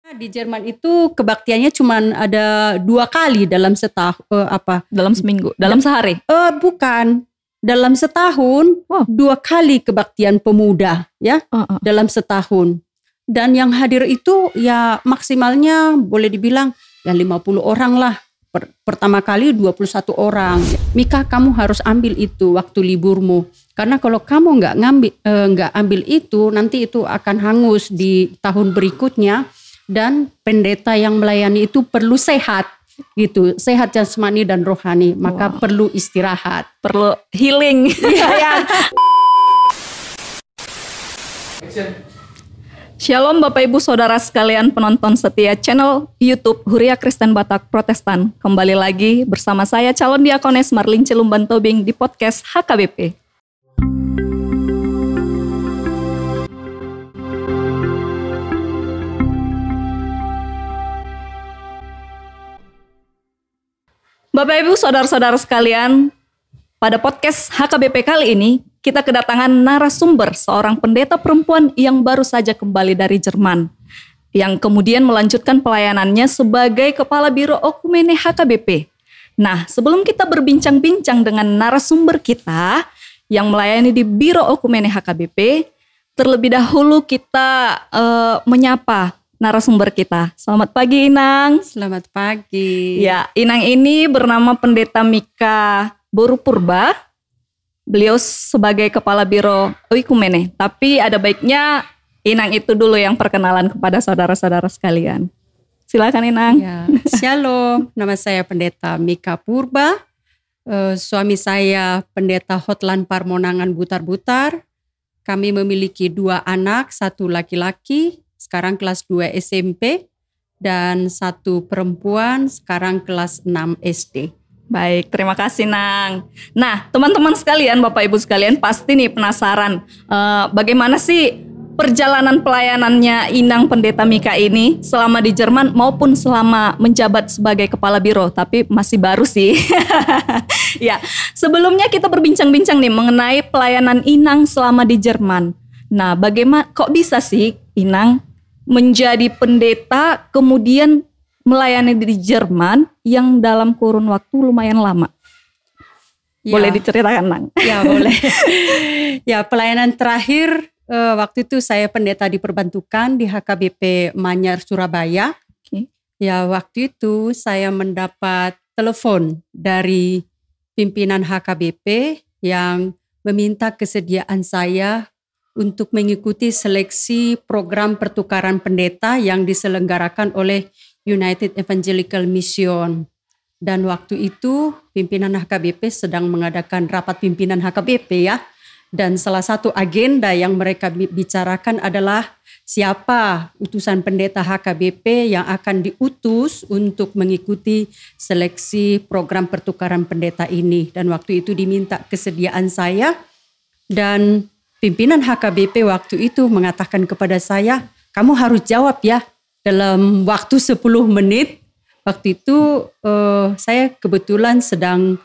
Di Jerman itu kebaktiannya cuma ada 2 kali dalam setahun, Dalam seminggu, dalam sehari? Bukan, dalam setahun 2 kali kebaktian pemuda ya, dalam setahun. Dan yang hadir itu ya maksimalnya boleh dibilang ya 50 orang lah. Pertama kali 21 orang. Mika, kamu harus ambil itu waktu liburmu. Karena kalau kamu nggak ambil itu, nanti itu akan hangus di tahun berikutnya. Dan pendeta yang melayani itu perlu sehat gitu, sehat jasmani dan rohani, maka perlu istirahat, perlu healing. Shalom Bapak Ibu Saudara sekalian penonton setia channel YouTube Huria Kristen Batak Protestan. Kembali lagi bersama saya calon diakones Marlin Celumban Tobing di podcast HKBP. Bapak Ibu Saudara-saudara sekalian, pada podcast HKBP kali ini kita kedatangan narasumber seorang pendeta perempuan yang baru saja kembali dari Jerman, yang kemudian melanjutkan pelayanannya sebagai Kepala Biro Okumene HKBP. Nah, sebelum kita berbincang-bincang dengan narasumber kita yang melayani di Biro Okumene HKBP, terlebih dahulu kita menyapa narasumber kita. Selamat pagi Inang. Selamat pagi. Ya, Inang ini bernama Pendeta Mika Boru Purba. Beliau sebagai Kepala Biro Oikumene. Tapi ada baiknya Inang itu dulu yang perkenalan kepada saudara-saudara sekalian. Silakan Inang. Ya, shalom, nama saya Pendeta Mika Purba. Suami saya Pendeta Hotlan Parmonangan Butar-Butar. Kami memiliki 2 anak, 1 laki-laki, sekarang kelas 2 SMP, dan 1 perempuan, sekarang kelas 6 SD. Baik, terima kasih Nang. Nah, teman-teman sekalian, Bapak Ibu sekalian pasti nih penasaran bagaimana sih perjalanan pelayanannya Inang Pendeta Mika ini selama di Jerman maupun selama menjabat sebagai Kepala Biro, tapi masih baru sih. Ya, sebelumnya kita berbincang-bincang nih mengenai pelayanan Inang selama di Jerman. Nah, bagaimana kok bisa sih Inang menjadi pendeta kemudian melayani di Jerman yang dalam kurun waktu lumayan lama? Ya. Boleh diceritakan Nang? Ya boleh. Ya, pelayanan terakhir waktu itu saya pendeta diperbantukan di HKBP Manyar Surabaya. Okay. Ya, waktu itu saya mendapat telepon dari pimpinan HKBP yang meminta kesediaan saya untuk mengikuti seleksi program pertukaran pendeta yang diselenggarakan oleh United Evangelical Mission. Dan waktu itu pimpinan HKBP sedang mengadakan rapat pimpinan HKBP ya. Dan salah satu agenda yang mereka bicarakan adalah siapa utusan pendeta HKBP yang akan diutus untuk mengikuti seleksi program pertukaran pendeta ini. Dan waktu itu diminta kesediaan saya, dan pimpinan HKBP waktu itu mengatakan kepada saya, kamu harus jawab ya dalam waktu 10 menit. Waktu itu saya kebetulan sedang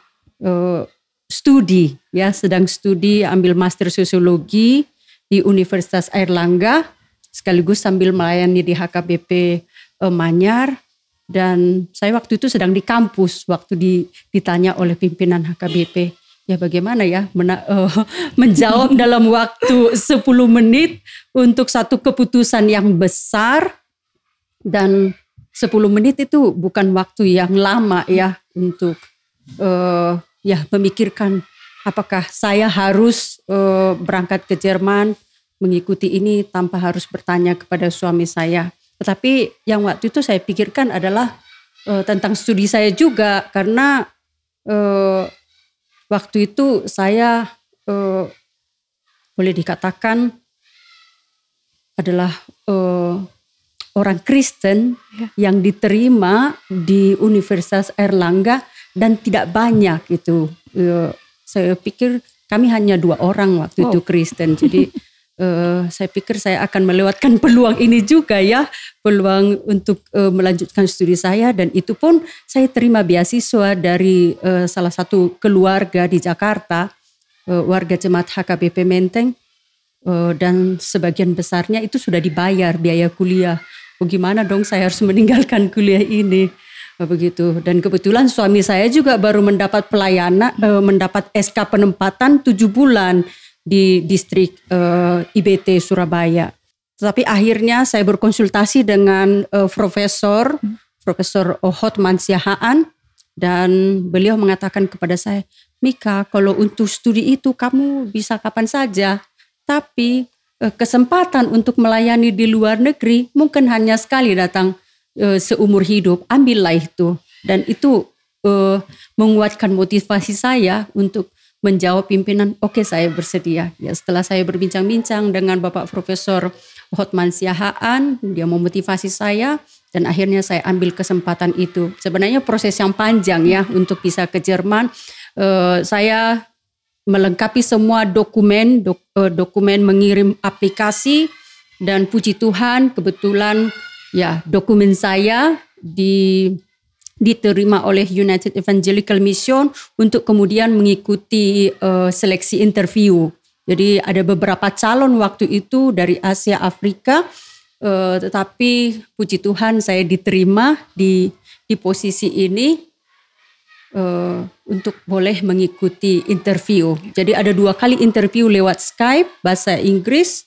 sedang studi ambil master sosiologi di Universitas Airlangga, sekaligus sambil melayani di HKBP Manyar. Dan saya waktu itu sedang di kampus waktu ditanya oleh pimpinan HKBP, ya bagaimana ya menjawab dalam waktu 10 menit untuk satu keputusan yang besar. Dan 10 menit itu bukan waktu yang lama ya untuk memikirkan apakah saya harus berangkat ke Jerman mengikuti ini tanpa harus bertanya kepada suami saya. Tetapi yang waktu itu saya pikirkan adalah tentang studi saya juga, karena waktu itu saya boleh dikatakan adalah orang Kristen yang diterima di Universitas Airlangga, dan tidak banyak itu. Saya pikir kami hanya 2 orang waktu itu Kristen. Jadi saya pikir saya akan melewatkan peluang ini juga ya, peluang untuk melanjutkan studi saya. Dan itu pun saya terima beasiswa dari salah satu keluarga di Jakarta, warga jemaat HKBP Menteng, dan sebagian besarnya itu sudah dibayar biaya kuliah gimana dong saya harus meninggalkan kuliah ini. Begitu. Dan kebetulan suami saya juga baru mendapat pelayanan, mendapat SK penempatan 7 bulan di distrik IBT Surabaya. Tetapi akhirnya saya berkonsultasi dengan Profesor Hotman Siahaan, dan beliau mengatakan kepada saya, Mika, kalau untuk studi itu kamu bisa kapan saja, tapi kesempatan untuk melayani di luar negeri mungkin hanya sekali datang seumur hidup, ambillah itu. Dan itu menguatkan motivasi saya untuk menjawab pimpinan, oke, saya bersedia. Ya, setelah saya berbincang-bincang dengan Bapak Profesor Hotman Siahaan, dia memotivasi saya dan akhirnya saya ambil kesempatan itu. Sebenarnya proses yang panjang ya untuk bisa ke Jerman. Saya melengkapi semua dokumen mengirim aplikasi, dan puji Tuhan kebetulan ya, dokumen saya diterima oleh United Evangelical Mission untuk kemudian mengikuti seleksi interview. Jadi ada beberapa calon waktu itu dari Asia Afrika, tetapi puji Tuhan saya diterima di posisi ini untuk boleh mengikuti interview. Jadi ada 2 kali interview lewat Skype bahasa Inggris,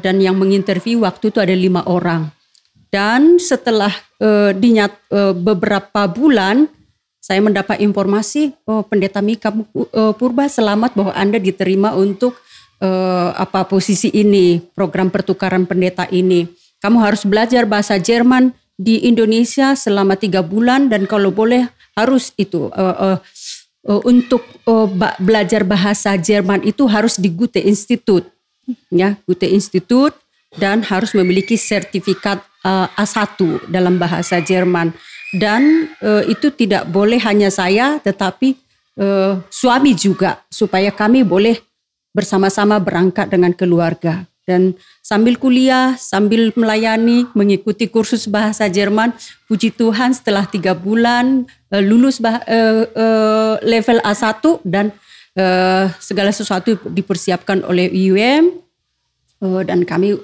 dan yang menginterview waktu itu ada 5 orang. Dan setelah beberapa bulan saya mendapat informasi, Pendeta Mika Purba, selamat bahwa Anda diterima untuk posisi ini, program pertukaran pendeta ini. Kamu harus belajar bahasa Jerman di Indonesia selama 3 bulan, dan kalau boleh harus itu untuk belajar bahasa Jerman itu harus di Goethe Institut, ya, Goethe Institut, dan harus memiliki sertifikat A1 dalam bahasa Jerman. Dan itu tidak boleh hanya saya, tetapi suami juga, supaya kami boleh bersama-sama berangkat dengan keluarga. Dan sambil kuliah, sambil melayani, mengikuti kursus bahasa Jerman, puji Tuhan setelah 3 bulan lulus level A1, dan segala sesuatu dipersiapkan oleh UM, dan kami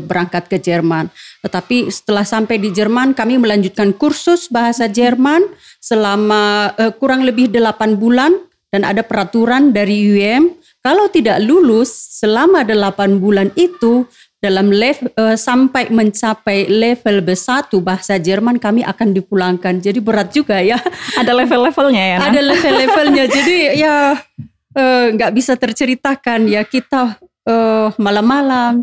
berangkat ke Jerman. Tetapi setelah sampai di Jerman, kami melanjutkan kursus bahasa Jerman selama kurang lebih 8 bulan, dan ada peraturan dari UM, kalau tidak lulus selama 8 bulan itu dalam sampai mencapai level B1 bahasa Jerman, kami akan dipulangkan. Jadi berat juga ya. Ada level-levelnya ya. Ada level-levelnya. Jadi ya nggak bisa terceritakan ya, kita malam-malam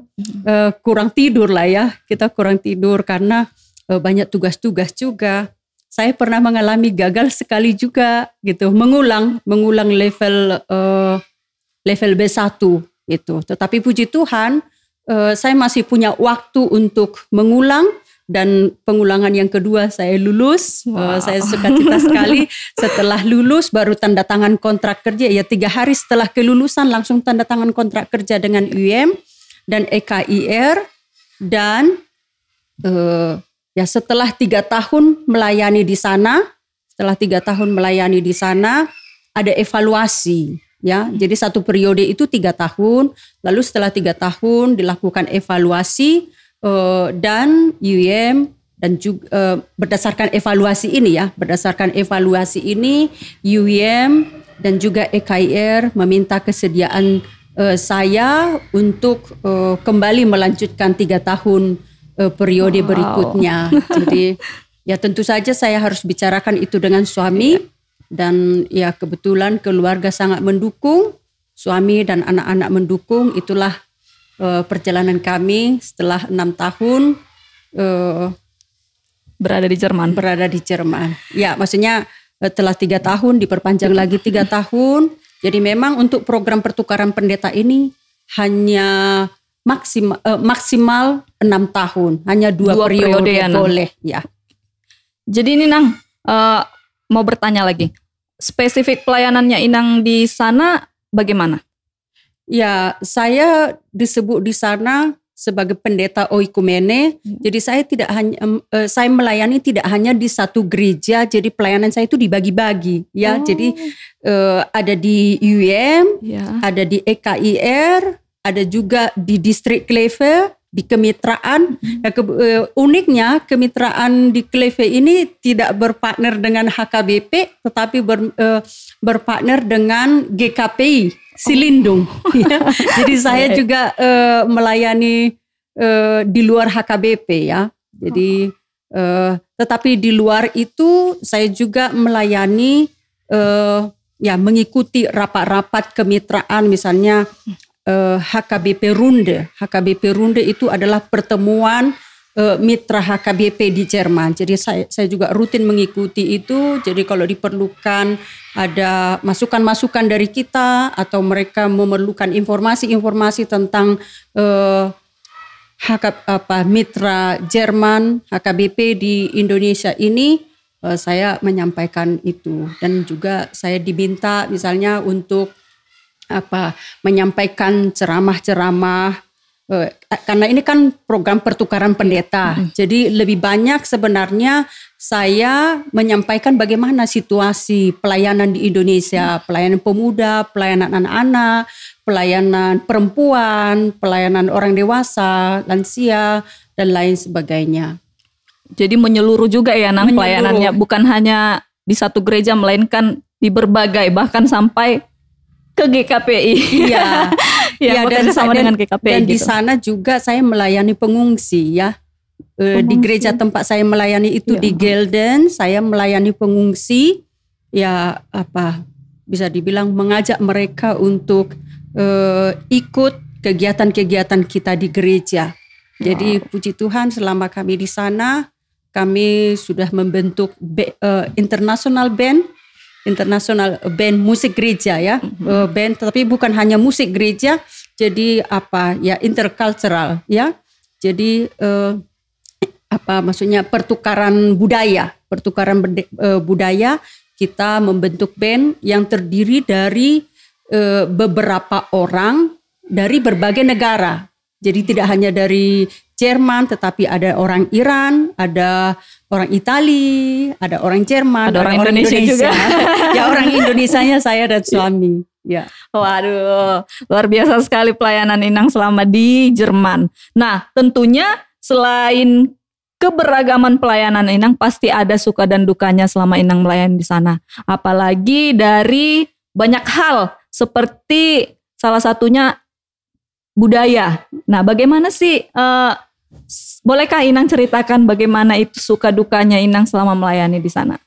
kurang tidur lah ya. Kita kurang tidur karena banyak tugas-tugas juga. Saya pernah mengalami gagal sekali juga gitu, mengulang level B1 itu. Tetapi puji Tuhan, saya masih punya waktu untuk mengulang, dan pengulangan yang kedua saya lulus. Saya sukacita sekali. Setelah lulus baru tanda tangan kontrak kerja. Ya, 3 hari setelah kelulusan langsung tanda tangan kontrak kerja dengan UM dan EKIR. Dan ya setelah 3 tahun melayani di sana, ada evaluasi. Ya, jadi satu periode itu 3 tahun, lalu setelah 3 tahun dilakukan evaluasi, dan UM dan juga berdasarkan evaluasi ini UM dan juga EKIR meminta kesediaan saya untuk kembali melanjutkan 3 tahun periode berikutnya. Jadi ya tentu saja saya harus bicarakan itu dengan suami. Dan ya kebetulan keluarga sangat mendukung, suami dan anak-anak mendukung. Itulah perjalanan kami setelah 6 tahun berada di Jerman. Ya, maksudnya setelah 3 tahun diperpanjang lagi 3 tahun. Jadi memang untuk program pertukaran pendeta ini hanya maksimal 6 tahun, hanya 2 periode ya, boleh ya. Jadi ini Nang, mau bertanya lagi, spesifik pelayanannya Inang di sana bagaimana? Ya, saya disebut di sana sebagai pendeta oikumene. Jadi saya melayani tidak hanya di satu gereja. Jadi pelayanan saya itu dibagi-bagi. Ya, jadi ada di UM, ada di EKIR, ada juga di distrik Kleve, di kemitraan. Uniknya kemitraan di Kleve ini tidak berpartner dengan HKBP, tetapi berpartner dengan GKPI Silindung. Ya. Jadi saya juga melayani di luar HKBP ya. Jadi tetapi di luar itu saya juga melayani ya mengikuti rapat-rapat kemitraan, misalnya HKBP Runde. HKBP Runde itu adalah pertemuan mitra HKBP di Jerman. Jadi saya juga rutin mengikuti itu. Jadi kalau diperlukan ada masukan-masukan dari kita atau mereka memerlukan informasi-informasi tentang mitra Jerman HKBP di Indonesia ini, saya menyampaikan itu. Dan juga saya diminta misalnya untuk menyampaikan ceramah-ceramah karena ini kan program pertukaran pendeta. Jadi lebih banyak sebenarnya saya menyampaikan bagaimana situasi pelayanan di Indonesia, pelayanan pemuda, pelayanan anak-anak, pelayanan perempuan, pelayanan orang dewasa, lansia dan lain sebagainya. Jadi menyeluruh juga ya Nang pelayanannya, bukan hanya di satu gereja melainkan di berbagai, bahkan sampai ke GKPI. Iya. Ya, dan sama dengan GKPI. Dan di sana juga saya melayani pengungsi ya. Di gereja tempat saya melayani itu di Gelden, saya melayani pengungsi. Ya bisa dibilang mengajak mereka untuk ikut kegiatan-kegiatan kita di gereja. Jadi puji Tuhan selama kami di sana, kami sudah membentuk international band musik gereja ya, band tapi bukan hanya musik gereja, jadi intercultural ya, jadi maksudnya pertukaran budaya kita membentuk band yang terdiri dari beberapa orang dari berbagai negara. Jadi tidak hanya dari Jerman, tetapi ada orang Iran, ada orang Itali, ada orang Jerman, ada orang Indonesia juga. Ya orang Indonesianya saya dan suami. Ya. Waduh, luar biasa sekali pelayanan Inang selama di Jerman. Nah, tentunya selain keberagaman pelayanan Inang, pasti ada suka dan dukanya selama Inang melayani di sana. Apalagi dari banyak hal, seperti salah satunya budaya. Nah, bagaimana sih? Bolehkah Inang ceritakan bagaimana itu suka dukanya Inang selama melayani di sana?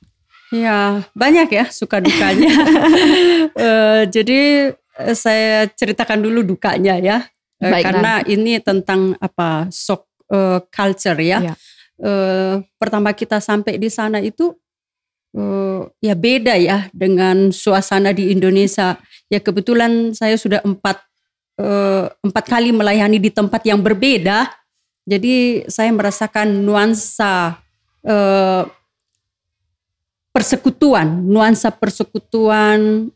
Ya, banyak ya suka dukanya. Jadi saya ceritakan dulu dukanya ya. Karena ini tentang shock culture ya. Pertama kita sampai di sana itu ya beda ya dengan suasana di Indonesia. Ya kebetulan saya sudah 4 kali melayani di tempat yang berbeda. Jadi saya merasakan nuansa persekutuan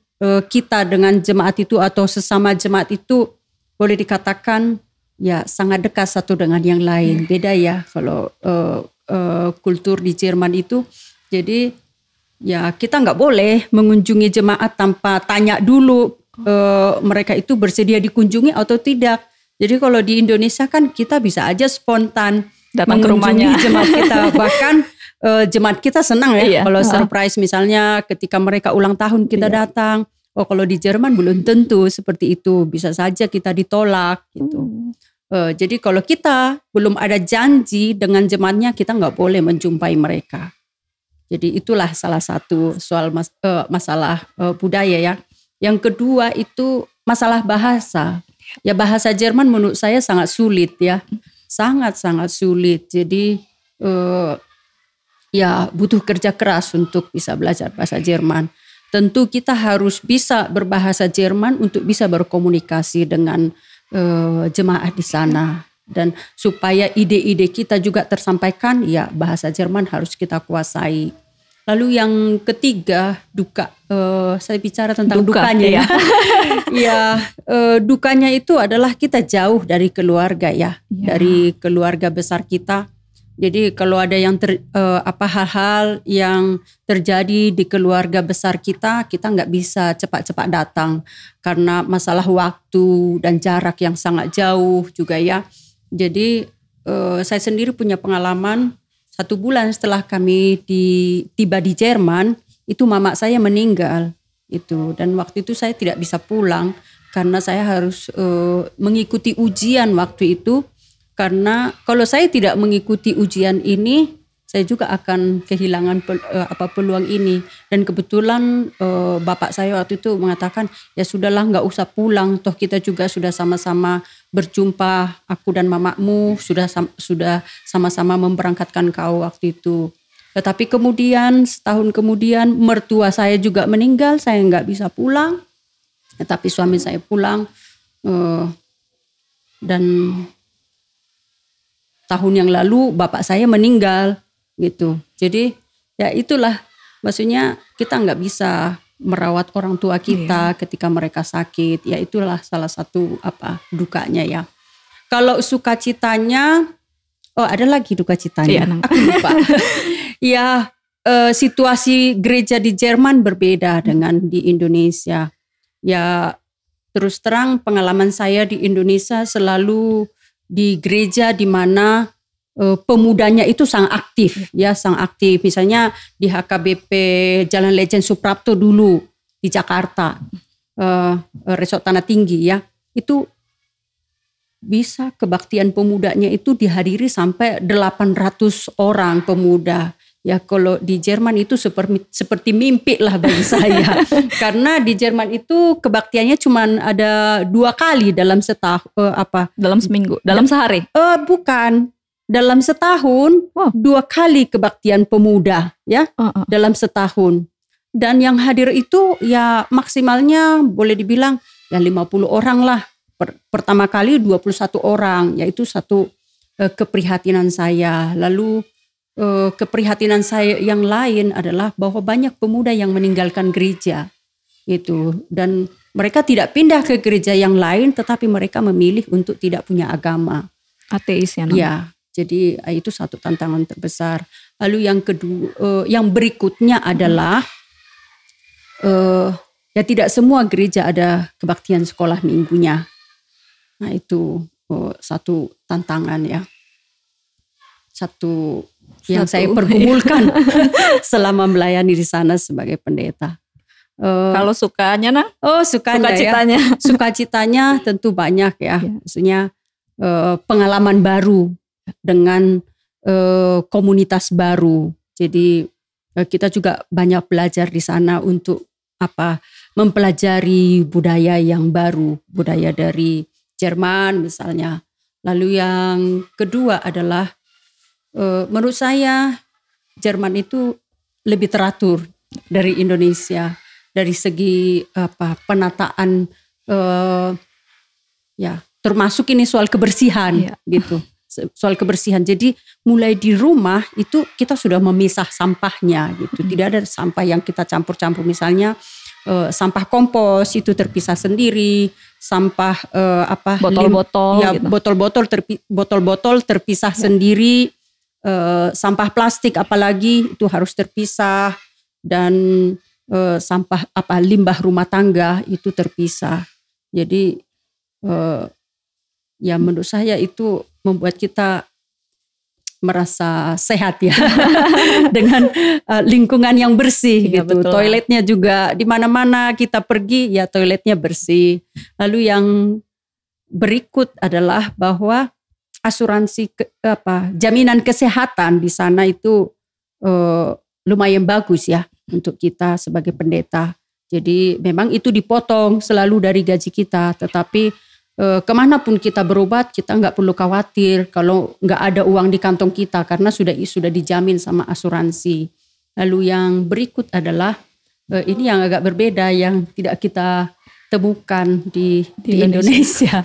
kita dengan jemaat itu atau sesama jemaat itu boleh dikatakan ya sangat dekat satu dengan yang lain. Beda ya kalau kultur di Jerman itu. Jadi ya kita nggak boleh mengunjungi jemaat tanpa tanya dulu mereka itu bersedia dikunjungi atau tidak. Jadi kalau di Indonesia kan kita bisa aja spontan datang ke rumahnya jemaat kita. Bahkan jemaat kita senang ya kalau surprise misalnya ketika mereka ulang tahun kita datang. Oh kalau di Jerman belum tentu seperti itu, bisa saja kita ditolak gitu. Jadi kalau kita belum ada janji dengan jemaatnya, kita nggak boleh menjumpai mereka. Jadi itulah salah satu soal masalah budaya ya. Yang kedua itu masalah bahasa. Ya bahasa Jerman menurut saya sangat sulit ya. Sangat-sangat sulit. Jadi ya butuh kerja keras untuk bisa belajar bahasa Jerman. Tentu kita harus bisa berbahasa Jerman untuk bisa berkomunikasi dengan jemaat di sana. Dan supaya ide-ide kita juga tersampaikan, ya bahasa Jerman harus kita kuasai. Lalu yang ketiga, duka. Saya bicara tentang dukanya ya. Ya, dukanya itu adalah kita jauh dari keluarga ya. Dari keluarga besar kita. Jadi kalau ada yang hal-hal yang terjadi di keluarga besar kita nggak bisa cepat-cepat datang karena masalah waktu dan jarak yang sangat jauh juga ya. Jadi saya sendiri punya pengalaman 1 bulan setelah kami tiba di Jerman, itu mama saya meninggal itu, dan waktu itu saya tidak bisa pulang karena saya harus mengikuti ujian waktu itu. Karena kalau saya tidak mengikuti ujian ini, saya juga akan kehilangan peluang ini. Dan kebetulan bapak saya waktu itu mengatakan, ya sudahlah, nggak usah pulang, toh kita juga sudah sama-sama berjumpa, aku dan mamamu sudah sama-sama memberangkatkan kau waktu itu. Tetapi kemudian setahun kemudian mertua saya juga meninggal, saya nggak bisa pulang. Tetapi suami saya pulang dan tahun yang lalu bapak saya meninggal gitu. Jadi ya itulah, maksudnya kita nggak bisa merawat orang tua kita ketika mereka sakit. Ya itulah salah satu dukanya ya. Kalau sukacitanya, ada lagi dukacitanya. Aku lupa. Ya situasi gereja di Jerman berbeda dengan di Indonesia. Ya terus terang pengalaman saya di Indonesia selalu di gereja di mana pemudanya itu sangat aktif ya, sangat aktif. Misalnya di HKBP Jalan Lejen Suprapto dulu di Jakarta, Resort Tanah Tinggi ya, itu bisa kebaktian pemudanya itu dihadiri sampai 800 orang pemuda. Ya kalau di Jerman itu seperti mimpi lah bagi saya. Karena di Jerman itu kebaktiannya cuma ada 2 kali dalam setahun. Dalam seminggu? Dalam sehari? Bukan. Dalam setahun 2 kali kebaktian pemuda ya. Dalam setahun. Dan yang hadir itu ya maksimalnya boleh dibilang ya 50 orang lah. Pertama kali 21 orang. Yaitu satu keprihatinan saya. Lalu keprihatinan saya yang lain adalah bahwa banyak pemuda yang meninggalkan gereja gitu, dan mereka tidak pindah ke gereja yang lain, tetapi mereka memilih untuk tidak punya agama, ateis ya. Ya, jadi itu satu tantangan terbesar. Lalu yang kedua, yang berikutnya adalah ya tidak semua gereja ada kebaktian sekolah minggunya. Nah itu satu tantangan ya. Satu yang saya pergumulkan selama melayani di sana sebagai pendeta. Kalau sukanya sukacitanya. Ya. Sukacitanya tentu banyak ya. Maksudnya pengalaman baru dengan komunitas baru. Jadi kita juga banyak belajar di sana untuk mempelajari budaya yang baru, budaya dari Jerman misalnya. Lalu yang kedua adalah menurut saya Jerman itu lebih teratur dari Indonesia dari segi penataan ya, termasuk ini soal kebersihan gitu. Soal kebersihan. Jadi mulai di rumah itu kita sudah memisah sampahnya gitu. Tidak ada sampah yang kita campur-campur, misalnya sampah kompos itu terpisah sendiri, sampah botol-botol gitu. botol-botol terpisah sendiri. Sampah plastik apalagi itu harus terpisah, dan sampah limbah rumah tangga itu terpisah. Jadi ya menurut saya itu membuat kita merasa sehat ya dengan lingkungan yang bersih gitu. Betul. Toiletnya juga di mana-mana kita pergi ya toiletnya bersih. Lalu yang berikut adalah bahwa asuransi jaminan kesehatan di sana itu lumayan bagus ya untuk kita sebagai pendeta. Jadi memang itu dipotong selalu dari gaji kita, tetapi kemanapun kita berobat kita nggak perlu khawatir kalau nggak ada uang di kantong kita karena sudah dijamin sama asuransi. Lalu yang berikut adalah ini yang agak berbeda yang tidak kita temukan di Indonesia.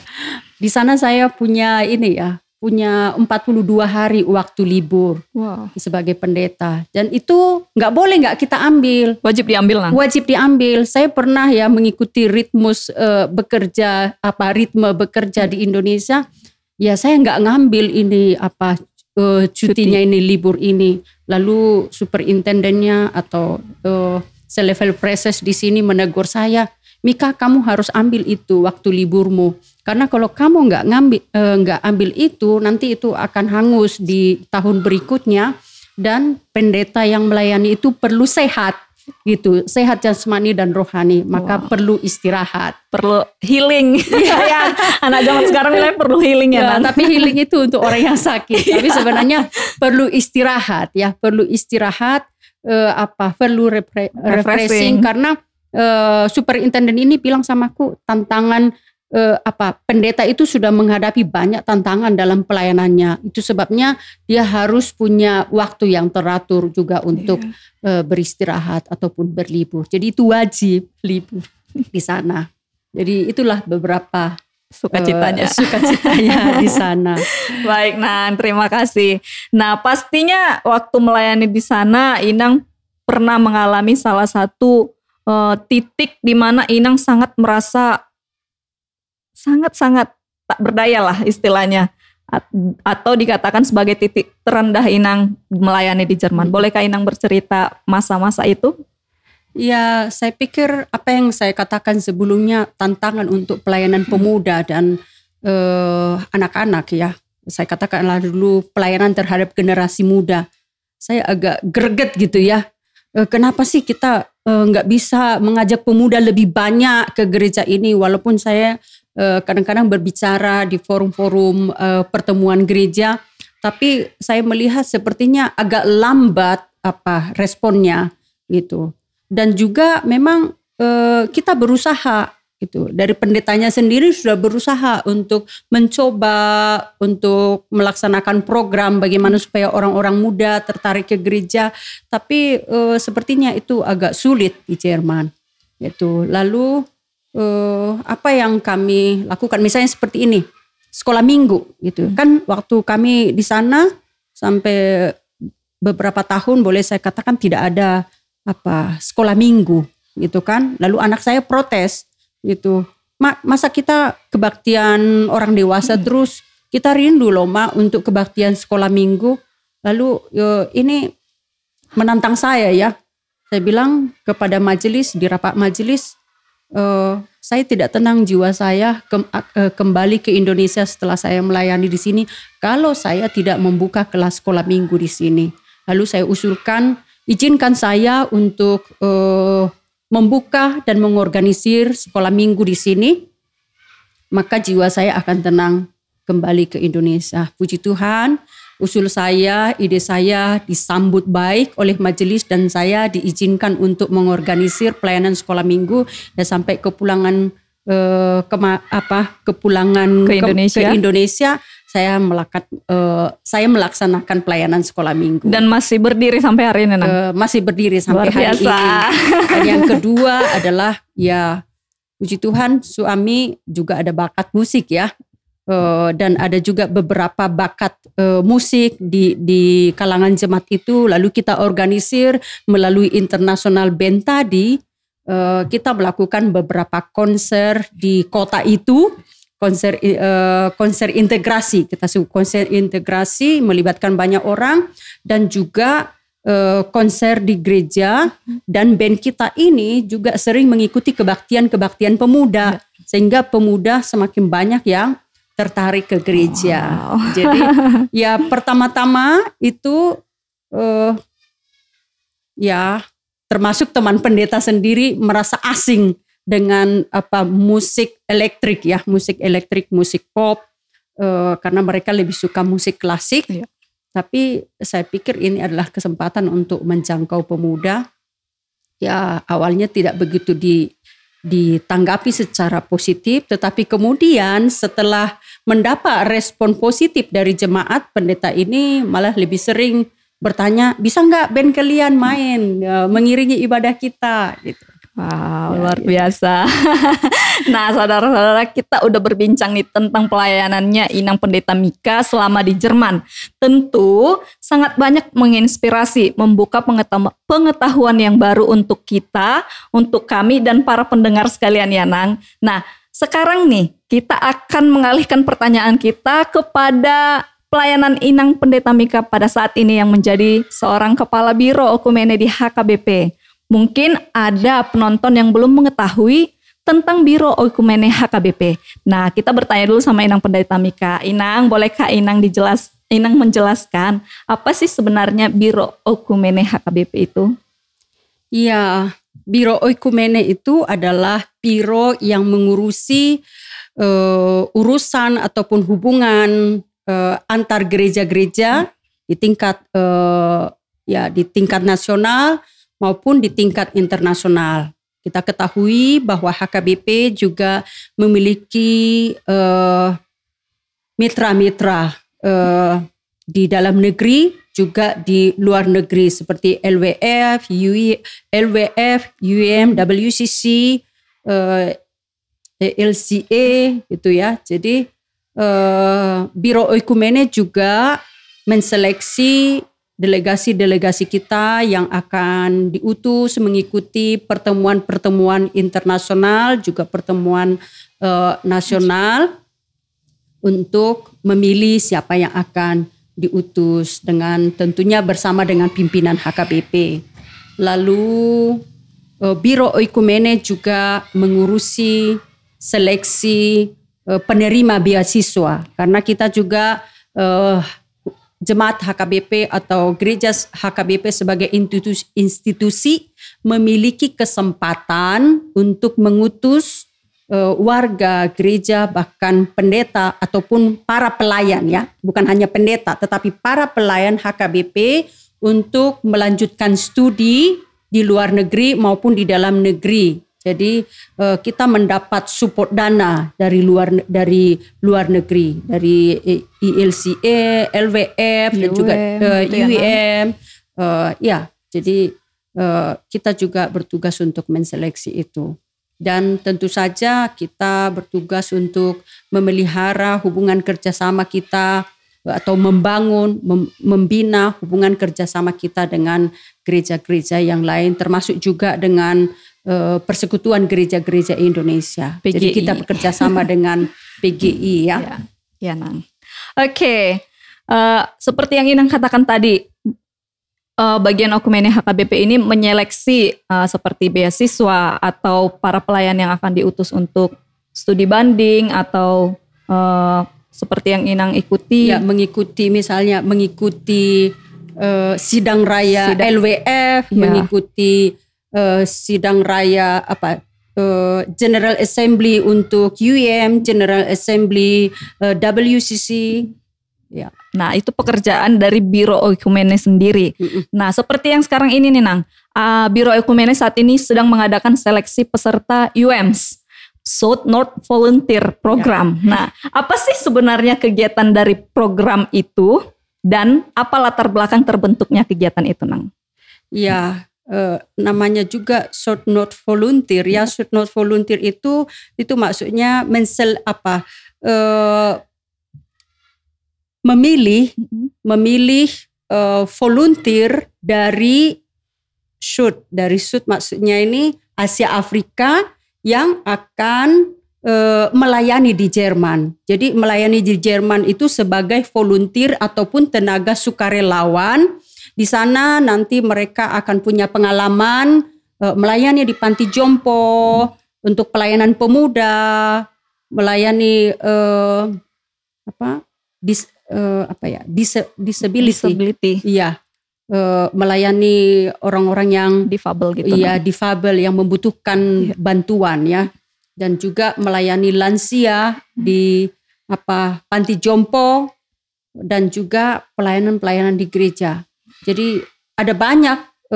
Di sana saya punya 42 hari waktu libur sebagai pendeta. Dan itu nggak boleh nggak kita ambil. Wajib diambil lah. Wajib diambil. Saya pernah ya mengikuti ritme bekerja di Indonesia. Ya saya nggak ngambil ini cutinya ini, libur ini. Lalu superintendennya atau selevel preses di sini menegur saya. Mika, kamu harus ambil itu waktu liburmu. Karena kalau kamu nggak ambil itu, nanti itu akan hangus di tahun berikutnya. Dan pendeta yang melayani itu perlu sehat, gitu, sehat jasmani dan rohani. Maka perlu istirahat, perlu healing. Ya, anak zaman sekarang bilang perlu healing ya. Tapi healing itu untuk orang yang sakit. Tapi sebenarnya perlu istirahat, ya, perlu istirahat. Perlu refreshing karena superintenden ini bilang sama aku, tantangan pendeta itu sudah menghadapi banyak tantangan dalam pelayanannya. Itu sebabnya dia harus punya waktu yang teratur juga untuk beristirahat ataupun berlibur. Jadi itu wajib libur di sana. Jadi itulah beberapa sukacitanya di sana. Baik, Nang, terima kasih. Nah, pastinya waktu melayani di sana Inang pernah mengalami salah satu titik di mana Inang sangat merasa sangat tak berdaya lah istilahnya, atau dikatakan sebagai titik terendah Inang melayani di Jerman. Bolehkah Inang bercerita masa-masa itu? Ya, saya pikir apa yang saya katakan sebelumnya, tantangan untuk pelayanan pemuda dan anak-anak, ya. Saya katakanlah dulu pelayanan terhadap generasi muda. Saya agak greget gitu ya. Kenapa sih kita nggak bisa mengajak pemuda lebih banyak ke gereja ini, walaupun saya kadang-kadang berbicara di forum-forum pertemuan gereja, tapi saya melihat sepertinya agak lambat responnya gitu. Dan juga memang kita berusaha gitu. Dari pendetanya sendiri sudah berusaha untuk mencoba untuk melaksanakan program bagaimana supaya orang-orang muda tertarik ke gereja, tapi sepertinya itu agak sulit di Jerman gitu. Lalu apa yang kami lakukan, misalnya seperti ini, sekolah minggu gitu. Kan waktu kami di sana sampai beberapa tahun, boleh saya katakan tidak ada sekolah minggu gitu kan. Lalu anak saya protes gitu, masa kita kebaktian orang dewasa terus, kita rindu loh Mak untuk kebaktian sekolah minggu. Lalu ini menantang saya ya. Saya bilang kepada majelis, di rapat majelis, saya tidak tenang jiwa saya kembali ke Indonesia setelah saya melayani di sini kalau saya tidak membuka kelas sekolah minggu di sini. Lalu saya usulkan, izinkan saya untuk membuka dan mengorganisir sekolah minggu di sini, maka jiwa saya akan tenang kembali ke Indonesia. Puji Tuhan, usul saya, ide saya disambut baik oleh majelis dan saya diizinkan untuk mengorganisir pelayanan sekolah minggu ya, sampai kepulangan ke Indonesia. Saya melaksanakan pelayanan sekolah minggu. Dan masih berdiri sampai hari ini, Nang? Masih berdiri sampai hari ini. Dan yang kedua adalah, ya puji Tuhan, suami juga ada bakat musik ya. Dan ada juga beberapa bakat musik di kalangan jemaat itu. Lalu kita organisir melalui International Band tadi. Kita melakukan beberapa konser di kota itu. Konser integrasi, kita sebut konser integrasi, melibatkan banyak orang, dan juga konser di gereja. Dan band kita ini juga sering mengikuti kebaktian pemuda, sehingga pemuda semakin banyak yang tertarik ke gereja. Jadi ya pertama-tama itu ya termasuk teman pendeta sendiri merasa asing dengan musik elektrik ya, musik pop, karena mereka lebih suka musik klasik. Tapi saya pikir ini adalah kesempatan untuk menjangkau pemuda. Ya awalnya tidak begitu ditanggapi secara positif, tetapi kemudian setelah mendapat respon positif dari jemaat, pendeta ini malah lebih sering bertanya, bisa nggak band kalian main mengiringi ibadah kita gitu. Wow, luar biasa. Nah, saudara-saudara, kita udah berbincang nih tentang pelayanannya Inang Pendeta Mika selama di Jerman. Tentu sangat banyak menginspirasi, membuka pengetahuan yang baru untuk kita, untuk kami dan para pendengar sekalian ya, Nang. Nah, sekarang nih kita akan mengalihkan pertanyaan kita kepada pelayanan Inang Pendeta Mika pada saat ini yang menjadi seorang kepala biro okumene di HKBP. Mungkin ada penonton yang belum mengetahui tentang Biro Oikumene HKBP. Nah, kita bertanya dulu sama Inang Pendeta Mika. Inang, bolehkah Inang menjelaskan apa sih sebenarnya Biro Oikumene HKBP itu? Ya, Biro Oikumene itu adalah biro yang mengurusi urusan ataupun hubungan antar gereja-gereja di tingkat di tingkat nasional maupun di tingkat internasional. Kita ketahui bahwa HKBP juga memiliki mitra-mitra di dalam negeri juga di luar negeri seperti LWF, UEM, WCC, LCA gitu ya. Jadi Biro Oikumene juga menseleksi delegasi-delegasi kita yang akan diutus mengikuti pertemuan-pertemuan internasional juga pertemuan nasional untuk memilih siapa yang akan diutus dengan tentunya bersama dengan pimpinan HKBP. Lalu Biro Oikumene juga mengurusi seleksi penerima beasiswa karena kita juga Jemaat HKBP atau gereja HKBP sebagai institusi memiliki kesempatan untuk mengutus warga gereja bahkan pendeta ataupun para pelayan ya, bukan hanya pendeta tetapi para pelayan HKBP untuk melanjutkan studi di luar negeri maupun di dalam negeri. Jadi kita mendapat support dana dari luar negeri, dari ILCA, LWF dan juga UEM. Jadi kita juga bertugas untuk menseleksi itu. Dan tentu saja kita bertugas untuk memelihara hubungan kerjasama kita atau membina hubungan kerjasama kita dengan gereja-gereja yang lain, termasuk juga dengan Persekutuan Gereja-Gereja Indonesia. PGI. Jadi kita bekerja sama dengan PGI ya. Ya, Nang. Oke. Seperti yang Inang katakan tadi, bagian Oikumene HKBP ini menyeleksi seperti beasiswa atau para pelayan yang akan diutus untuk studi banding atau seperti yang Inang ikuti. Ya, mengikuti sidang raya LWF, mengikuti sidang raya General Assembly untuk UEM, General Assembly WCC. Ya. Nah, itu pekerjaan dari Biro Oikumene sendiri. Nah, seperti yang sekarang ini nih Nang, Biro Oikumene saat ini sedang mengadakan seleksi peserta UMS, South North Volunteer Program. Ya. Nah, apa sih sebenarnya kegiatan dari program itu dan apa latar belakang terbentuknya kegiatan itu, Nang? Ya. Namanya juga South North Volunteer ya. South North Volunteer itu maksudnya memilih volunteer dari Sud maksudnya ini Asia Afrika yang akan melayani di Jerman. Jadi melayani di Jerman itu sebagai volunteer ataupun tenaga sukarelawan. Di sana nanti mereka akan punya pengalaman melayani di panti jompo untuk pelayanan pemuda, melayani disability. Iya, melayani orang-orang yang difabel gitu. Iya, difabel yang membutuhkan bantuan ya, dan juga melayani lansia di panti jompo dan juga pelayanan-pelayanan di gereja. Jadi ada banyak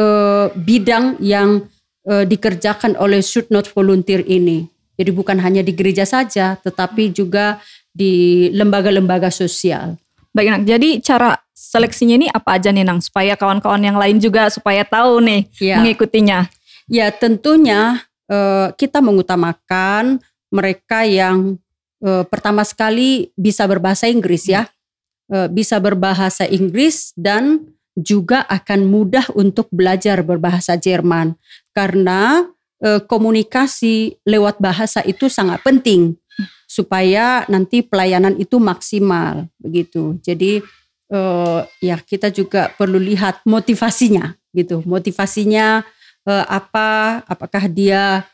bidang yang dikerjakan oleh South North Volunteer ini. Jadi bukan hanya di gereja saja, tetapi juga di lembaga-lembaga sosial. Baik, Nang. Jadi cara seleksinya ini apa aja nih, Nang? Supaya kawan-kawan yang lain juga supaya tahu nih mengikutinya. Ya, tentunya kita mengutamakan mereka yang pertama sekali bisa berbahasa Inggris ya. Bisa berbahasa Inggris dan juga akan mudah untuk belajar berbahasa Jerman karena komunikasi lewat bahasa itu sangat penting supaya nanti pelayanan itu maksimal begitu. Jadi kita juga perlu lihat motivasinya gitu. Motivasinya apakah dia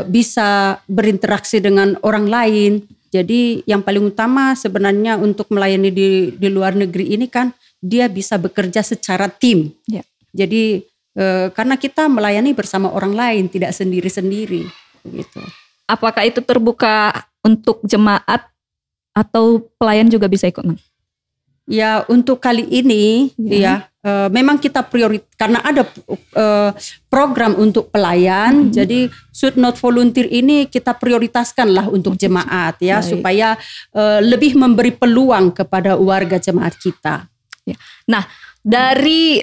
bisa berinteraksi dengan orang lain. Jadi yang paling utama sebenarnya untuk melayani di luar negeri ini kan dia bisa bekerja secara tim. Ya. Jadi karena kita melayani bersama orang lain, tidak sendiri-sendiri gitu. Apakah itu terbuka untuk jemaat atau pelayan juga bisa ikut, Nang? Ya, untuk kali ini memang kita karena ada program untuk pelayan, jadi Should Not Volunteer ini kita prioritaskanlah untuk jemaat ya. Baik. Supaya lebih memberi peluang kepada warga jemaat kita. Ya. Nah, dari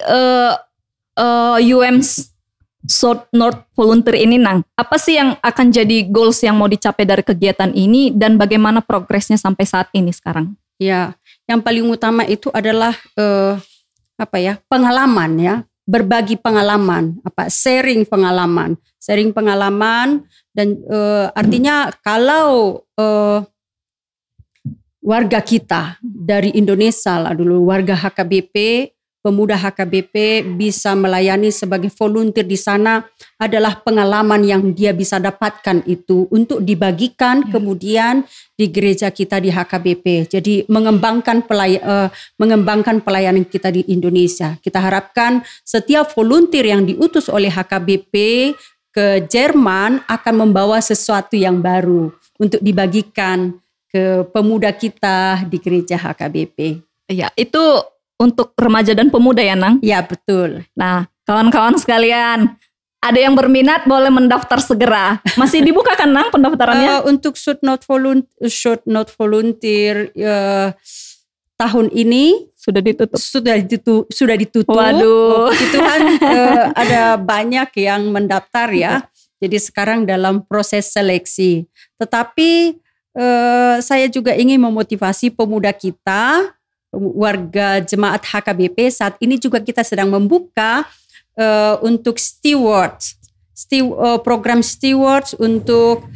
Should Not Volunteer ini, Nang, apa sih yang akan jadi goals yang mau dicapai dari kegiatan ini dan bagaimana progresnya sampai saat ini sekarang? Ya, yang paling utama itu adalah pengalaman ya, berbagi pengalaman, sharing pengalaman dan artinya kalau warga kita dari Indonesia lah dulu, warga HKBP, pemuda HKBP bisa melayani sebagai volunteer di sana adalah pengalaman yang dia bisa dapatkan itu untuk dibagikan kemudian di gereja kita di HKBP. Jadi mengembangkan pelayanan kita di Indonesia. Kita harapkan setiap volunteer yang diutus oleh HKBP ke Jerman akan membawa sesuatu yang baru untuk dibagikan ke pemuda kita di gereja HKBP. Ya, itu untuk remaja dan pemuda ya, Nang? Ya, betul. Nah, kawan-kawan sekalian, ada yang berminat boleh mendaftar segera. Masih dibuka kan, Nang, pendaftarannya? Untuk Should Not Volunteer tahun ini sudah ditutup. Sudah ditutup. Waduh. Itu kan ada banyak yang mendaftar ya. Jadi sekarang dalam proses seleksi. Tetapi saya juga ingin memotivasi pemuda kita, warga jemaat HKBP. Saat ini juga kita sedang membuka untuk program stewards untuk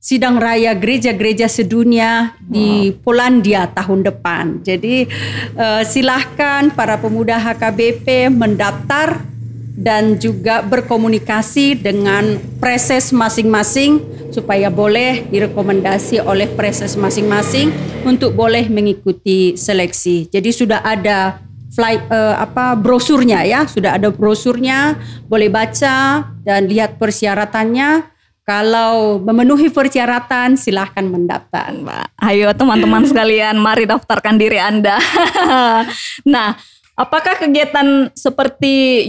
sidang raya gereja-gereja sedunia di Polandia tahun depan. Jadi silahkan para pemuda HKBP mendaftar dan juga berkomunikasi dengan preses masing-masing supaya boleh direkomendasi oleh preses masing-masing untuk boleh mengikuti seleksi. Jadi sudah ada brosurnya ya, sudah ada brosurnya, boleh baca dan lihat persyaratannya. Kalau memenuhi persyaratan silahkan mendaftar. Ayo teman-teman sekalian, mari daftarkan diri Anda. Nah, apakah kegiatan seperti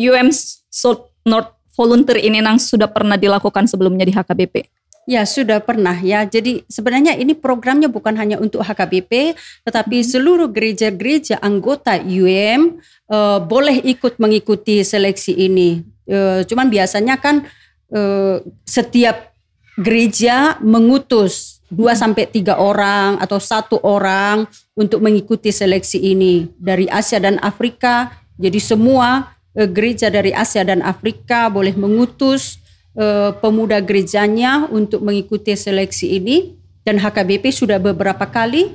Should Not Volunteer ini, Nang, sudah pernah dilakukan sebelumnya di HKBP? Ya, sudah pernah ya. Jadi sebenarnya ini programnya bukan hanya untuk HKBP, tetapi seluruh gereja-gereja anggota UM boleh ikut mengikuti seleksi ini. Cuman biasanya kan setiap gereja mengutus 2-3 orang atau 1 orang untuk mengikuti seleksi ini dari Asia dan Afrika. Jadi semua gereja dari Asia dan Afrika boleh mengutus pemuda gerejanya untuk mengikuti seleksi ini, dan HKBP sudah beberapa kali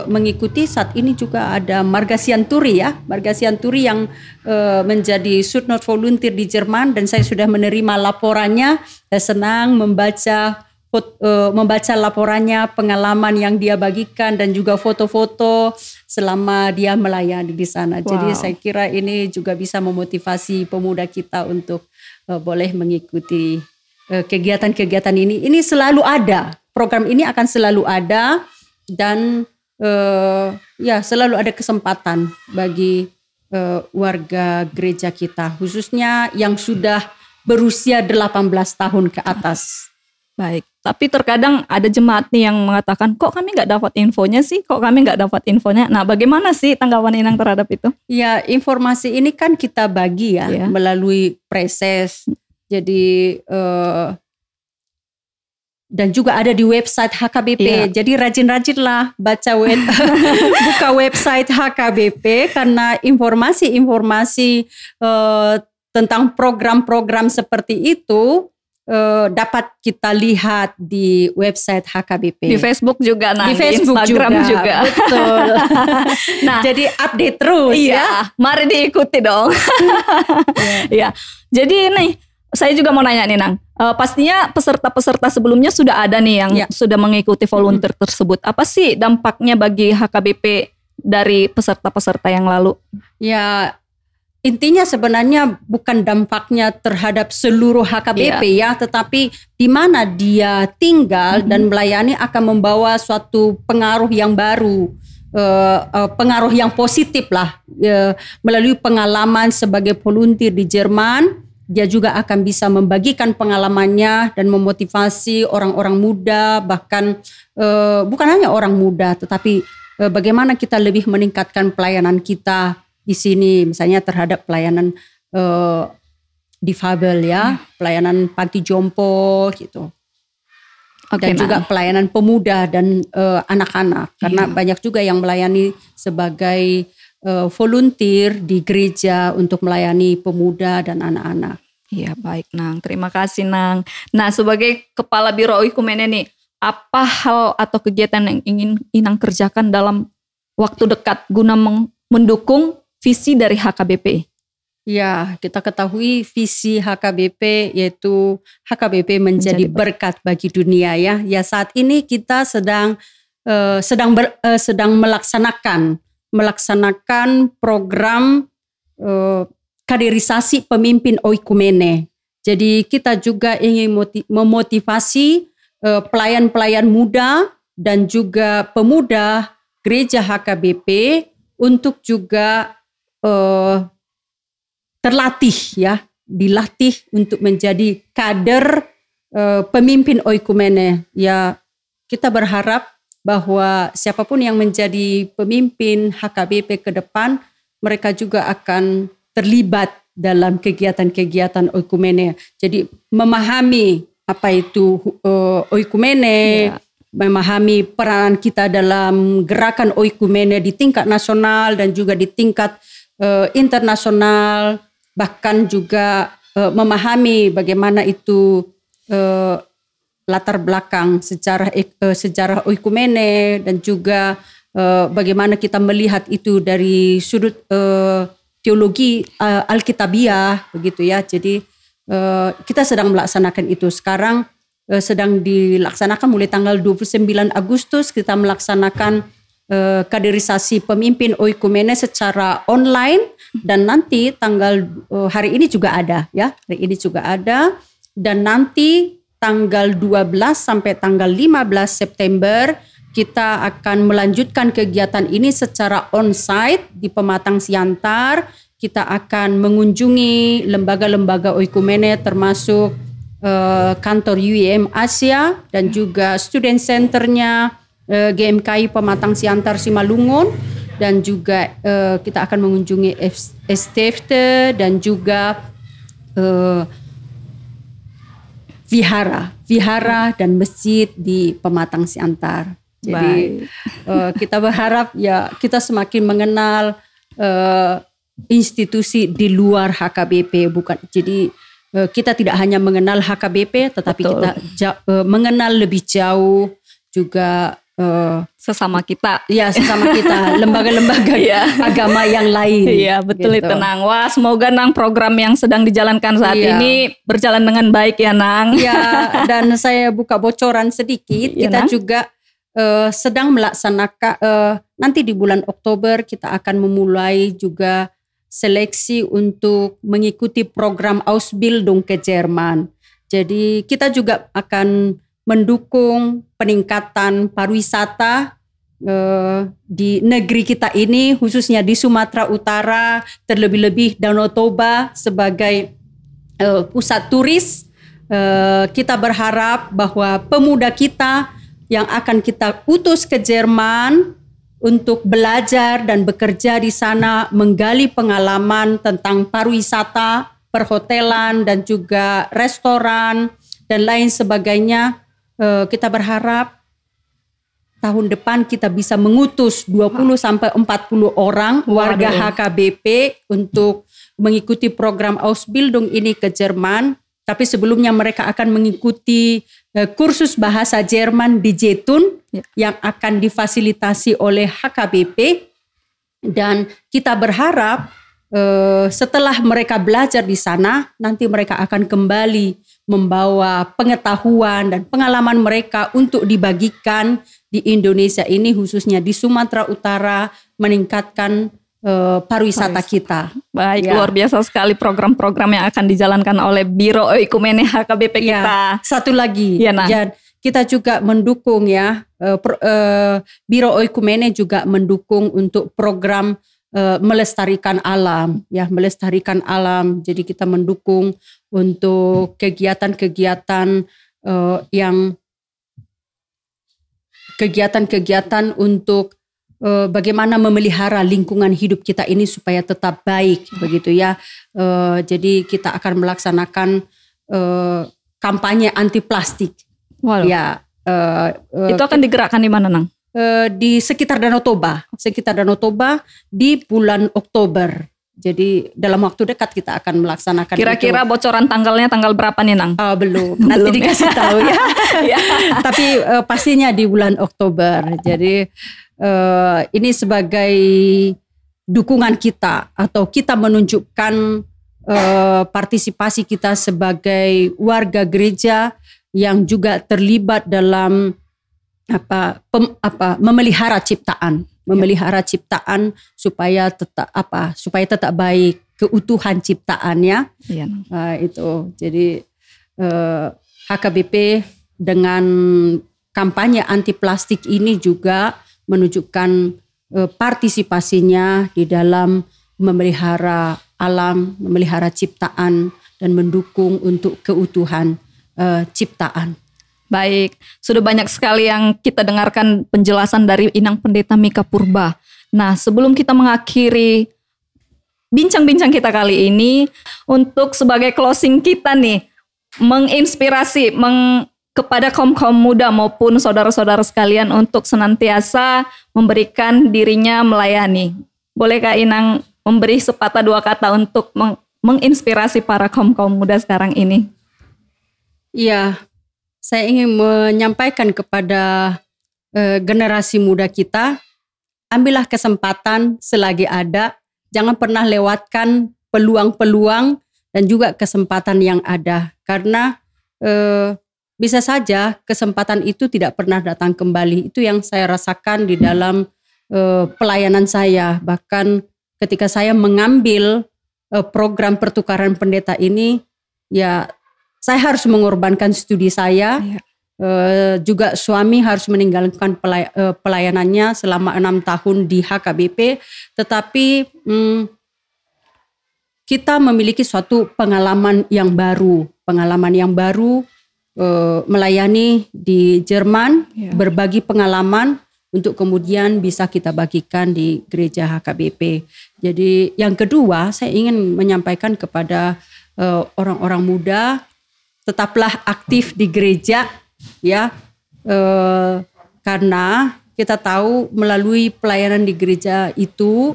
mengikuti. Saat ini juga ada Marga Sianturi ya, Marga Sianturi yang menjadi Should Not Volunteer di Jerman, dan saya sudah menerima laporannya. Saya senang membaca laporannya, pengalaman yang dia bagikan dan juga foto-foto selama dia melayani di sana. Wow. Jadi saya kira ini juga bisa memotivasi pemuda kita untuk boleh mengikuti kegiatan-kegiatan ini. Ini selalu ada, program ini akan selalu ada, dan selalu ada kesempatan bagi warga gereja kita, khususnya yang sudah berusia 18 tahun ke atas. Baik, tapi terkadang ada jemaat nih yang mengatakan, kok kami nggak dapat infonya sih, Nah, bagaimana sih tanggapan Inang terhadap itu? Ya, informasi ini kan kita bagi ya melalui preses. Jadi dan juga ada di website HKBP. Yeah. Jadi rajin-rajinlah buka website HKBP, karena informasi-informasi tentang program-program seperti itu dapat kita lihat di website HKBP. Di Facebook juga, di Facebook Instagram juga. Betul. Nah, jadi update terus ya. Mari diikuti dong. Ya. Jadi nih, saya juga mau nanya nih Nang, pastinya peserta-peserta sebelumnya sudah ada nih yang sudah mengikuti volunteer tersebut. Apa sih dampaknya bagi HKBP dari peserta-peserta yang lalu? Ya, intinya sebenarnya bukan dampaknya terhadap seluruh HKBP tetapi di mana dia tinggal dan melayani akan membawa suatu pengaruh yang baru. Pengaruh yang positif lah melalui pengalaman sebagai volunteer di Jerman. Dia juga akan bisa membagikan pengalamannya dan memotivasi orang-orang muda, bahkan bukan hanya orang muda tetapi bagaimana kita lebih meningkatkan pelayanan kita di sini, misalnya terhadap pelayanan difabel pelayanan panti jompo gitu. Dan juga pelayanan pemuda dan anak-anak, karena banyak juga yang melayani sebagai volunteer di gereja untuk melayani pemuda dan anak-anak. Iya, baik Nang, terima kasih Nang. Nah, sebagai Kepala Biro Oikumene nih, apa hal atau kegiatan yang ingin Inang kerjakan dalam waktu dekat guna mendukung visi dari HKBP? Ya, kita ketahui visi HKBP yaitu HKBP menjadi berkat bagi dunia ya. Ya, saat ini kita sedang melaksanakan program kaderisasi pemimpin oikumene. Jadi kita juga ingin memotivasi pelayan-pelayan muda dan juga pemuda gereja HKBP untuk juga dilatih untuk menjadi kader pemimpin oikumene. Ya, kita berharap bahwa siapapun yang menjadi pemimpin HKBP ke depan, mereka juga akan terlibat dalam kegiatan-kegiatan oikumene. Jadi memahami apa itu oikumene, memahami peranan kita dalam gerakan oikumene di tingkat nasional dan juga di tingkat internasional. Bahkan juga memahami bagaimana itu latar belakang sejarah oikumene dan juga bagaimana kita melihat itu dari sudut teologi Alkitabiah begitu ya. Jadi kita sedang melaksanakan itu sekarang, sedang dilaksanakan mulai tanggal 29 Agustus kita melaksanakan kaderisasi pemimpin oikumene secara online, dan nanti hari ini juga ada ya, dan nanti tanggal 12 sampai tanggal 15 September kita akan melanjutkan kegiatan ini secara on-site di Pematang Siantar. Kita akan mengunjungi lembaga-lembaga oikumene termasuk kantor UIM Asia dan juga student centernya GMKI Pematang Siantar Simalungun, dan juga kita akan mengunjungi Stiftelse dan juga vihara dan masjid di Pematang Siantar. Jadi kita berharap ya kita semakin mengenal institusi di luar HKBP, bukan. Jadi kita tidak hanya mengenal HKBP, tetapi kita mengenal lebih jauh juga sesama kita, lembaga-lembaga agama yang lain. Iya, betul gitu. Itu Nang. Wah, semoga Nang program yang sedang dijalankan saat ini berjalan dengan baik ya Nang. Iya, dan saya buka bocoran sedikit, kita juga sedang melaksanakan nanti di bulan Oktober kita akan memulai juga seleksi untuk mengikuti program Ausbildung ke Jerman. Jadi kita juga akan mendukung peningkatan pariwisata di negeri kita ini, khususnya di Sumatera Utara, terlebih-lebih Danau Toba sebagai pusat turis. Kita berharap bahwa pemuda kita yang akan kita utus ke Jerman untuk belajar dan bekerja di sana, menggali pengalaman tentang pariwisata, perhotelan dan juga restoran dan lain sebagainya. Kita berharap tahun depan kita bisa mengutus 20 sampai 40 orang warga HKBP untuk mengikuti program Ausbildung ini ke Jerman. Tapi sebelumnya mereka akan mengikuti kursus bahasa Jerman di Jetun yang akan difasilitasi oleh HKBP. Dan kita berharap setelah mereka belajar di sana, nanti mereka akan kembali membawa pengetahuan dan pengalaman mereka untuk dibagikan di Indonesia ini, khususnya di Sumatera Utara, meningkatkan pariwisata kita. Baik, luar biasa sekali program-program yang akan dijalankan oleh Biro Oikumene HKBP kita. Satu lagi, kita juga mendukung Biro Oikumene juga mendukung untuk program melestarikan alam, melestarikan alam. Jadi kita mendukung untuk kegiatan-kegiatan untuk bagaimana memelihara lingkungan hidup kita ini supaya tetap baik, begitu ya. Jadi kita akan melaksanakan kampanye anti plastik. Waduh. Itu akan digerakkan di mana, Nang? Di sekitar Danau Toba di bulan Oktober. Jadi dalam waktu dekat kita akan melaksanakan. Kira-kira itu. Bocoran tanggalnya tanggal berapa nih, Nang? Belum, nanti dikasih tahu ya. Tapi pastinya di bulan Oktober. Jadi ini sebagai dukungan kita atau kita menunjukkan partisipasi kita sebagai warga gereja yang juga terlibat dalam memelihara ciptaan supaya tetap baik, keutuhan ciptaannya. Itu jadi HKBP dengan kampanye anti plastik ini juga menunjukkan partisipasinya di dalam memelihara alam, memelihara ciptaan dan mendukung untuk keutuhan ciptaan. Baik, sudah banyak sekali yang kita dengarkan penjelasan dari Inang Pendeta Mika Purba. Nah, sebelum kita mengakhiri bincang-bincang kita kali ini, untuk sebagai closing kita nih, menginspirasi kepada kaum-kaum muda maupun saudara-saudara sekalian untuk senantiasa memberikan dirinya melayani. Bolehkah Inang memberi sepatah dua kata untuk menginspirasi para kaum-kaum muda sekarang ini? Iya. Saya ingin menyampaikan kepada generasi muda kita, ambillah kesempatan selagi ada, jangan pernah lewatkan peluang-peluang dan juga kesempatan yang ada. Karena bisa saja kesempatan itu tidak pernah datang kembali. Itu yang saya rasakan di dalam pelayanan saya. Bahkan ketika saya mengambil program pertukaran pendeta ini, saya harus mengorbankan studi saya, juga suami harus meninggalkan pelayanannya selama 6 tahun di HKBP. Tetapi kita memiliki suatu pengalaman yang baru melayani di Jerman, berbagi pengalaman untuk kemudian bisa kita bagikan di gereja HKBP. Jadi yang kedua, saya ingin menyampaikan kepada orang-orang muda, tetaplah aktif di gereja karena kita tahu melalui pelayanan di gereja itu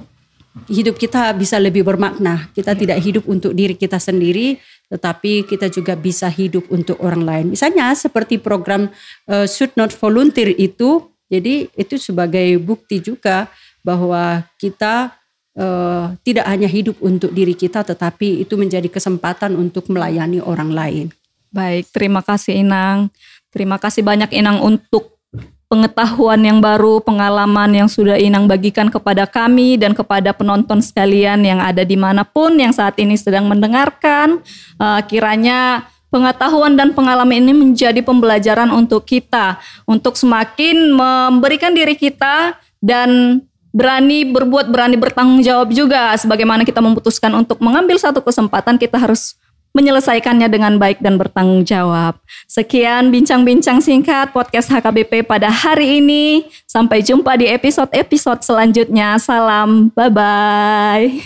hidup kita bisa lebih bermakna. Kita tidak hidup untuk diri kita sendiri, tetapi kita juga bisa hidup untuk orang lain. Misalnya seperti program Should Not Volunteer itu, jadi itu sebagai bukti juga bahwa kita tidak hanya hidup untuk diri kita, tetapi itu menjadi kesempatan untuk melayani orang lain. Baik, terima kasih Inang. Terima kasih banyak Inang untuk pengetahuan yang baru, pengalaman yang sudah Inang bagikan kepada kami dan kepada penonton sekalian yang ada dimanapun yang saat ini sedang mendengarkan. Kiranya pengetahuan dan pengalaman ini menjadi pembelajaran untuk kita, untuk semakin memberikan diri kita dan berani berbuat, berani bertanggung jawab juga. Sebagaimana kita memutuskan untuk mengambil satu kesempatan, kita harus menyelesaikannya dengan baik dan bertanggung jawab. Sekian bincang-bincang singkat podcast HKBP pada hari ini. Sampai jumpa di episode-episode selanjutnya. Salam, bye-bye.